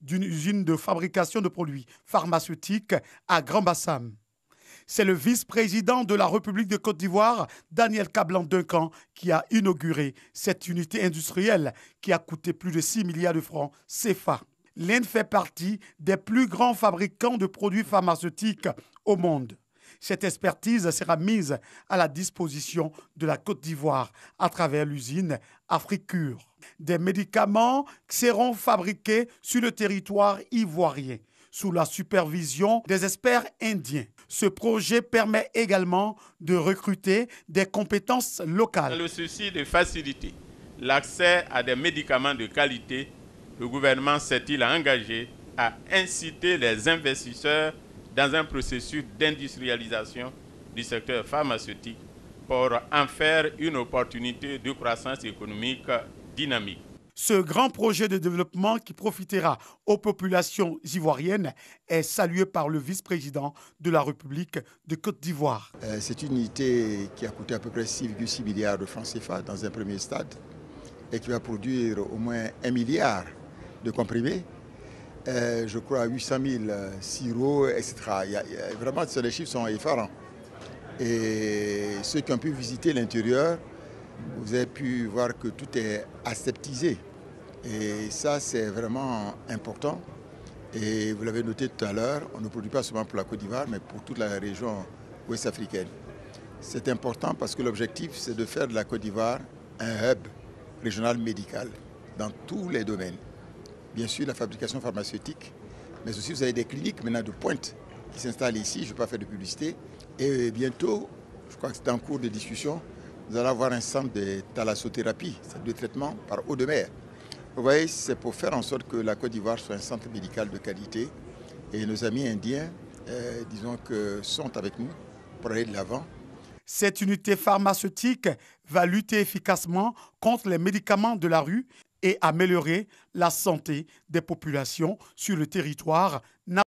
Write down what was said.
d'une usine de fabrication de produits pharmaceutiques à Grand-Bassam. C'est le vice-président de la République de Côte d'Ivoire, Daniel Kablan-Duncan, qui a inauguré cette unité industrielle qui a coûté plus de 6 milliards de francs CFA. L'Inde fait partie des plus grands fabricants de produits pharmaceutiques au monde. Cette expertise sera mise à la disposition de la Côte d'Ivoire à travers l'usine Africure. Des médicaments seront fabriqués sur le territoire ivoirien sous la supervision des experts indiens. Ce projet permet également de recruter des compétences locales. Dans le souci de faciliter l'accès à des médicaments de qualité, le gouvernement s'est-il engagé à inciter les investisseurs dans un processus d'industrialisation du secteur pharmaceutique pour en faire une opportunité de croissance économique dynamique. Ce grand projet de développement qui profitera aux populations ivoiriennes est salué par le vice-président de la République de Côte d'Ivoire. C'est une unité qui a coûté à peu près 6,6 milliards de francs CFA dans un premier stade et qui va produire au moins 1 milliard de comprimés. Je crois 800 000 sirops, etc. Vraiment, les chiffres sont effarants. Et ceux qui ont pu visiter l'intérieur, vous avez pu voir que tout est aseptisé. Et ça, c'est vraiment important. Et vous l'avez noté tout à l'heure, on ne produit pas seulement pour la Côte d'Ivoire, mais pour toute la région ouest-africaine. C'est important parce que l'objectif, c'est de faire de la Côte d'Ivoire un hub régional médical dans tous les domaines. Bien sûr, la fabrication pharmaceutique, mais aussi vous avez des cliniques maintenant de pointe qui s'installent ici. Je ne vais pas faire de publicité. Et bientôt, je crois que c'est en cours de discussion, nous allons avoir un centre de thalassothérapie, c'est de traitement par eau de mer. Vous voyez, c'est pour faire en sorte que la Côte d'Ivoire soit un centre médical de qualité. Et nos amis indiens, disons que sont avec nous pour aller de l'avant. Cette unité pharmaceutique va lutter efficacement contre les médicaments de la rue et améliorer la santé des populations sur le territoire national.